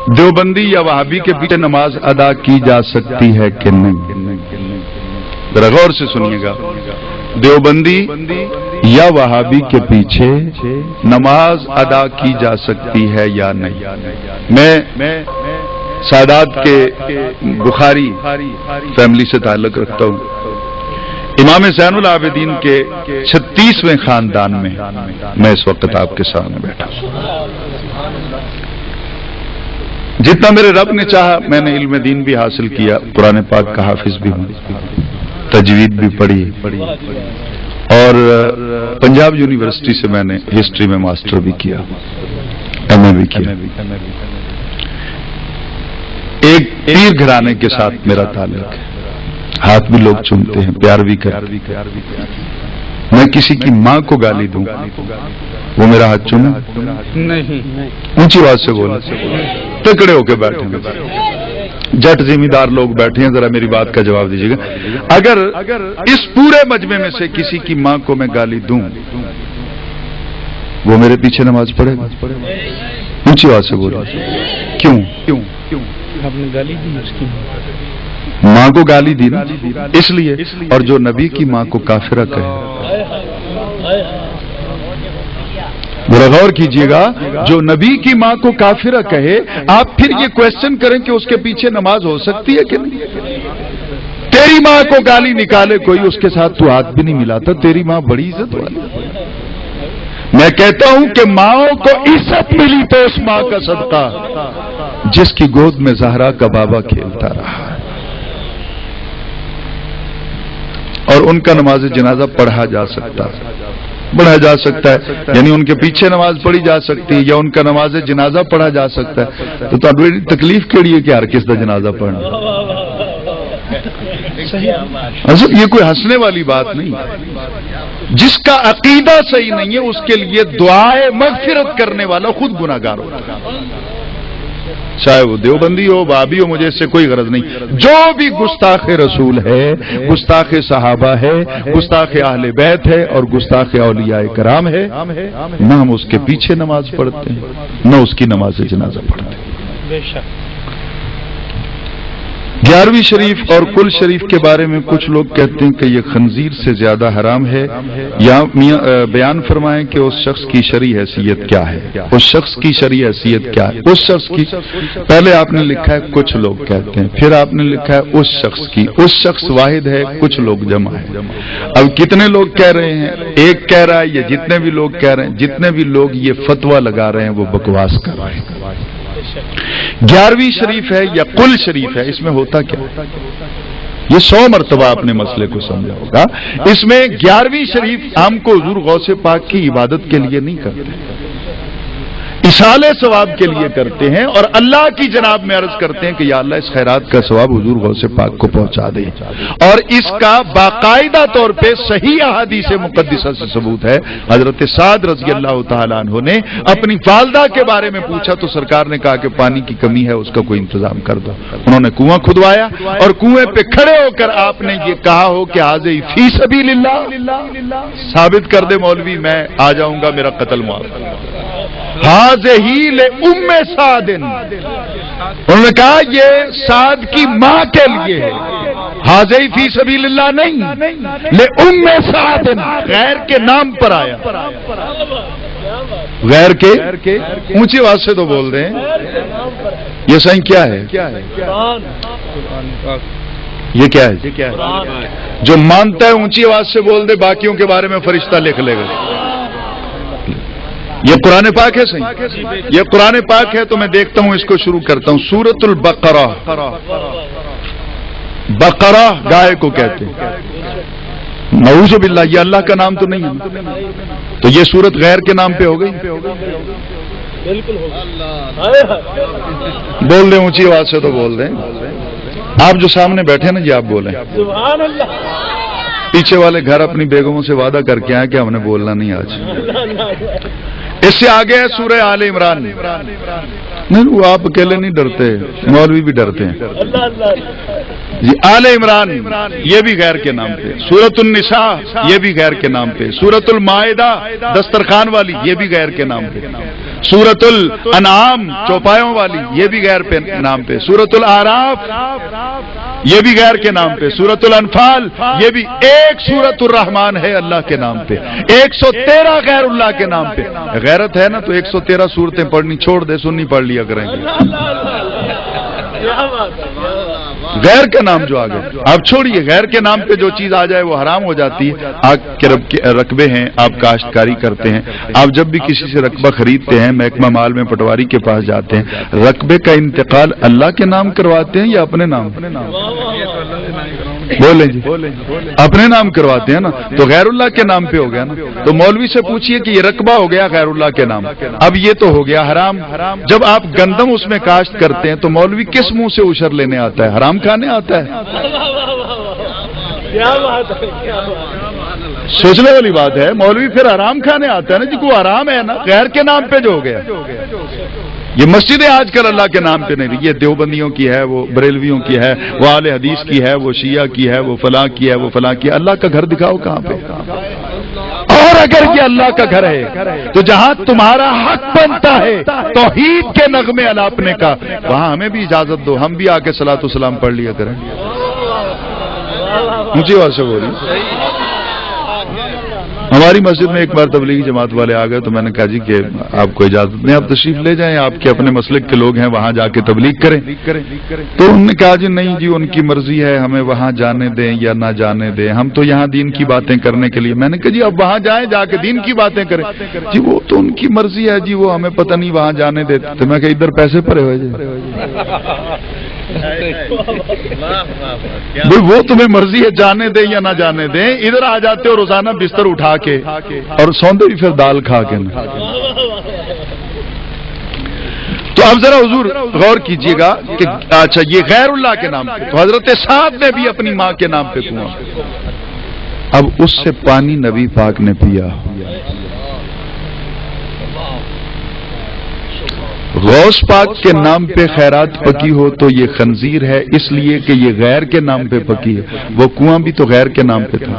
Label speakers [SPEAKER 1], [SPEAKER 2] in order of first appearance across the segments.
[SPEAKER 1] دیوبندی یا وہابی کے پیچھے نماز ادا کی جا سکتی ہے کہ نہیں؟ ذرا غور سے سنیے گا. دیوبندی یا وہابی کے پیچھے نماز ادا کی جا سکتی ہے یا نہیں؟ میں سادات کے بخاری فیملی سے تعلق رکھتا ہوں. امام زین العابدین کے 36ویں خاندان میں اس وقت آپ کے سامنے بیٹھا. جتنا میرے رب نے چاہا میں نے علم دین بھی حاصل کیا، قرآن پاک کا حافظ بھی ہوں، تجوید بھی پڑھی، اور پنجاب یونیورسٹی سے میں نے ہسٹری میں ماسٹر بھی کیا، ایم اے بھی کیا. ایک پیر گھرانے کے ساتھ میرا تعلق ہے، ہاتھ بھی لوگ چومتے ہیں، پیار بھی کرتے ہیں. میں کسی کی ماں کو گالی دوں وہ میرا ہاتھ چومے نہیں؟ اونچی آواز سے بولو، تکڑے ہو کے بیٹھے ہیں، جٹ ذمہ دار لوگ بیٹھے ہیں، ذرا میری بات کا جواب دیجیے گا. اگر اس پورے مجمع میں سے کسی کی ماں کو میں گالی دوں وہ میرے پیچھے نماز پڑھے گا؟ اونچی آواز سے بولو. کیوں؟ آپ نے گالی دی اس کی ماں کو گالی دی نا، اس لیے. اور جو نبی کی ماں کو کافرہ کہے، ذرا غور کیجئے گا، جو نبی کی ماں کو کافرہ کہے، آپ پھر یہ کوشچن کریں کہ اس کے پیچھے نماز ہو سکتی ہے کہ نہیں؟ تیری ماں کو گالی نکالے کوئی، اس کے ساتھ تو ہاتھ بھی نہیں ملاتا، تیری ماں بڑی عزت والی. میں کہتا ہوں کہ ماؤں کو عزت ملی تو اس ماں کا صدقہ جس کی گود میں زہرا کا بابا کھیلتا رہا، اور ان کا نماز جنازہ پڑھا جا سکتا ہے، یعنی ان کے پیچھے نماز پڑھی جا سکتی ہے یا ان کا نماز جنازہ پڑھا جا سکتا ہے. تو تکلیف کیڑی ہے کہ ہر کس کا جنازہ پڑھنا؟ اصل یہ کوئی ہنسنے والی بات نہیں. جس کا عقیدہ صحیح نہیں ہے اس کے لیے دعائے مغفرت کرنے والا خود گناہگار ہوتا ہے، چاہے وہ دیوبندی ہو، وہابی ہو، مجھے اس سے کوئی غرض نہیں. جو بھی گستاخ رسول ہے، گستاخ صحابہ ہے، گستاخ اہل بیت ہے، اور گستاخ اولیاء کرام ہے، نہ ہم اس کے پیچھے نماز پڑھتے ہیں نہ اس کی نماز جنازہ پڑھتے ہیں. بے شک 11ویں شریف اور کل شریف کے بارے میں کچھ لوگ کہتے ہیں کہ یہ خنزیر سے زیادہ حرام ہے. یا بیان فرمائیں کہ اس شخص کی شرعی حیثیت کیا ہے؟ اس شخص کی شرعی حیثیت کیا ہے؟ اس شخص کی، پہلے آپ نے لکھا ہے کچھ لوگ کہتے ہیں، پھر آپ نے لکھا ہے اس شخص کی. اس شخص واحد ہے، کچھ لوگ جمع ہے. اب کتنے لوگ کہہ رہے ہیں؟ ایک کہہ رہا ہے، یہ جتنے بھی لوگ کہہ رہے ہیں، جتنے بھی لوگ یہ فتویٰ لگا رہے ہیں وہ بکواس کر رہے ہیں. 11ویں شریف ہے یا کل شریف ہے، اس میں ہوتا کیا؟ یہ 100 مرتبہ آپ نے مسئلے کو سمجھا ہوگا. اس میں 11ویں شریف ہم کو حضور غوث پاک کی عبادت کے لیے نہیں کرتے، اصالے ثواب کے لیے کرتے ہیں، اور اللہ کی جناب میں عرض کرتے ہیں کہ یا اللہ اس خیرات کا ثواب حضور غوث پاک کو پہنچا دے. اور اس کا باقاعدہ طور پہ صحیح احادیث مقدسہ سے ثبوت ہے. حضرت سعد رضی اللہ تعالیٰ عنہ نے اپنی والدہ کے بارے میں پوچھا تو سرکار نے کہا کہ پانی کی کمی ہے، اس کا کوئی انتظام کر دو. انہوں نے کنواں کھدوایا اور کنویں پہ کھڑے ہو کر آپ نے یہ کہا ہو کہ حاضر فی سبیل اللہ، ثابت کر دے مولوی میں آ جاؤں گا، میرا قتل معاف. حاضہی لأم سعد، انہوں نے کہا یہ سعد کی ماں کے لیے ہے، حاضہی فی سبیل اللہ نہیں، لأم سعد، غیر کے نام پر آیا. غیر کے اونچی آواز سے تو بول رہے ہیں. یہ صحیح کیا ہے؟ یہ کیا ہے؟ جو مانتا ہے اونچی آواز سے بول دے، باقیوں کے بارے میں فرشتہ لکھ لے گا. یہ قرآن پاک ہے صحیح؟ یہ قرآن پاک ہے تو میں دیکھتا ہوں، اس کو شروع کرتا ہوں. سورۃ البقرہ، بقرہ گائے کو کہتے ہیں. نعوذ باللہ، یہ اللہ کا نام تو نہیں ہے، تو یہ سورت غیر کے نام پہ ہو گئی. بول دیں اونچی آواز سے تو بول دیں. آپ جو سامنے بیٹھے نا جی آپ بولیں. پیچھے والے گھر اپنی بیگموں سے وعدہ کر کے آئے کہ ہم نے بولنا نہیں آج. اس سے آگے ہے سورہ آل عمران. نہیں وہ آپ اکیلے نہیں ڈرتے، مولوی بھی ڈرتے ہیں. جی آل عمران یہ بھی غیر کے نام پہ. سورۃ النساء یہ بھی غیر کے نام پہ. سورۃ المائدہ دسترخوان والی یہ بھی غیر کے نام پہ. सूरतुल अनाम चौपायों वाली, ये भी गैर पे नाम पे। सूरतुल आराफ, ये भी गैर के नाम पे। सूरतुल अनफाल, ये भी एक सूरतुल रहमान है अल्लाह के नाम पे। 113 गैरुल्लाह के नाम पे। गैरत है ना तो 113 सूरतें पढ़नी छोड़ दे, सुन्नी पढ़ लिया करेंगे। गैर का नाम जो आ गया, आप छोड़िए, गैर के नाम पे जो चीज आ जाए वो हराम हो जाती है। आग के रकबे हैं, आप काश्तकारी करते हैं, आप जब भी किसी से रकबा खरीदते हैं, महकमा माल में पटवारी के पास जाते हैं, रकबे का इंतकाल अल्लाह के नाम करवाते हैं या अपने नाम? बोले जी, अपने नाम करवाते हैं ना, तो गैरुल्लाह के नाम पे हो गया ना। तो मौलवी से पूछिए कि ये रकबा हो गया गैरुल्लाह के नाम, अब ये तो हो गया हराम। जब आप गंदम उसमें काश्त करते हैं तो मौलवी किस मुंह से उशर लेने आता है? हराम खाने आता है?
[SPEAKER 2] क्या बात है,
[SPEAKER 1] सोचने वाली बात है। मौलवी फिर हराम खाने आता है ना जी, को हराम है ना, गैर के नाम पे जो हो गया। ये मस्जिदें आजकल अल्लाह के नाम पे नहीं रही, ये देवबंदियों की है, वो बरेलवियों की है, वो आले हदीस की है, वो शिया की है, वो फलां की है, वो फलां की है। अल्लाह का घर दिखाओ कहां पे। और अगर ये अल्लाह का घर है तो जहां तुम्हारा हक बनता है तौहीद के नगमे अलापने का, वहां हमें भी इजाजत दो, हम भी आके सलातो सलाम पढ़ लिया करें। मुझे बात से बोली, हमारी मस्जिद में एक बार तबलीगी जमात वाले आ गए तो मैंने कहा जी कि आपको इजाजत नहीं, आप तशरीफ ले जाएं, आपके अपने मसलक के लोग हैं, वहां जाके तबलीग करें। तो उन्होंने कहा जी नहीं जी, उनकी मर्जी है, हमें वहां जाने दें या ना जाने दें, हम तो यहाँ दीन की बातें करने के लिए। मैंने कहा जी अब वहां जाएं, जाके दीन की बातें करें। जी वो तो उनकी मर्जी है जी, वो हमें पता नहीं वहां जाने देते। तो मैं कहा इधर पैसे भरे हुए जी, वो तुम्हें मर्जी है जाने दें या ना जाने दें, इधर आ जाते हो रोजाना बिस्तर उठा के और सौंदे भी फिर दाल खा के ना। तो अब जरा हुजूर गौर कीजिएगा कि अच्छा ये गैरुल्लाह के नाम पे, तो हजरत साद ने भी अपनी मां के नाम पे कुआं, अब उससे पानी नबी पाक ने पिया। गौस पाक के नाम पे खैरात पकी हो तो ये खंजीर है, इसलिए कि ये गैर के नाम पे पकी है। वो कुआं भी तो गैर के नाम पे था।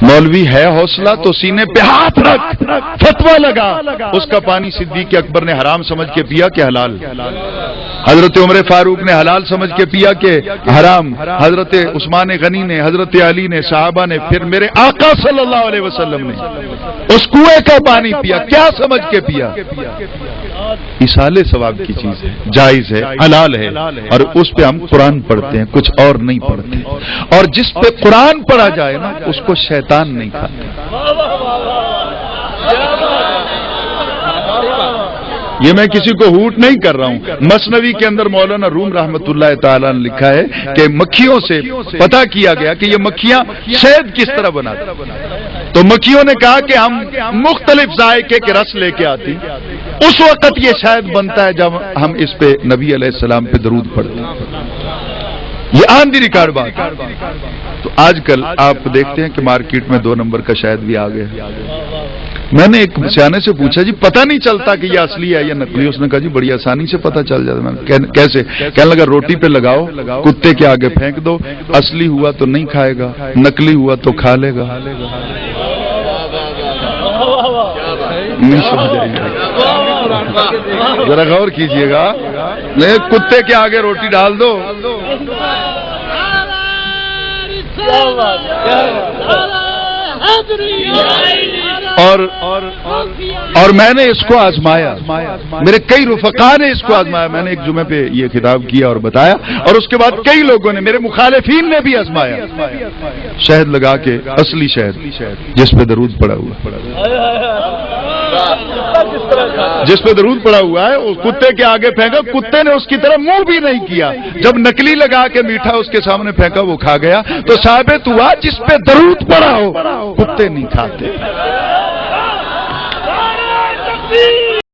[SPEAKER 1] मौलवी है हौसला तो सीने पे हाथ रख, फतवा लगा, उसका पानी सिद्दीक अकबर ने हराम समझ के पिया कि हलाल, हजरत उमर फारूक ने हलाल समझ के पिया कि हराम, हजरत उस्मान गनी ने, हजरत अली ने, साहबा ने, फिर मेरे आका सल्लल्लाहु अलैहि वसल्लम ने उस कुएं का पानी पिया। क्या समझ के पिया? इसाले सवाब की चीज है, जायज है, हलाल है, और उस पे हम कुरान पढ़ते हैं, कुछ और नहीं पढ़ते। और जिस पे कुरान पढ़ा जाए ना उसको शैतान नहीं खाता। ये मैं किसी को हूट नहीं कर रहा हूं। मसनवी के अंदर मौलाना रूम रहमतुल्लाह ताला ने लिखा है कि मक्खियों से पता किया गया कि ये मक्खियां शहद किस तरह बनाती, तो मक्खियों ने कहा कि हम मुख्तलिफ जायके के रस लेके आती, उस वक्त ये शहद बनता है जब हम इस पे नबी अलैहिस्सलाम पे दरूद पढ़ते हैं। ये आंधी रिकॉर्ड बात। तो आजकल आप देखते हैं कि मार्केट में 2 नंबर का शहद भी आ गया। मैंने एक सियाने से पूछा जी पता नहीं चलता कि ये असली है या नकली? उसने कहा जी बड़ी आसानी से पता चल जाता। मैंने कैसे? कहने लगा रोटी पे लगाओ, कुत्ते के आगे फेंक दो, असली हुआ तो नहीं खाएगा, नकली हुआ तो खा लेगा। नहीं समझ आएगा, जरा गौर कीजिएगा। नहीं, कुत्ते के आगे रोटी डाल दो, और मैंने इसको आजमाया, मेरे कई रुफका ने इसको आजमाया। मैंने एक जुमे पे ये खिताब किया और बताया, और उसके बाद कई लोगों ने, मेरे मुखालिफीन ने भी आजमाया, शहद लगा के, असली शहद जिस पे दरूद पड़ा हुआ, जिस पे दरूद पड़ा हुआ है, उस कुत्ते के आगे फेंका, कुत्ते ने उसकी तरफ मुंह भी नहीं किया। जब नकली लगा के मीठा उसके सामने फेंका, वो खा गया। तो साबित हुआ जिस पे दरूद पड़ा हो कुत्ते नहीं खाते।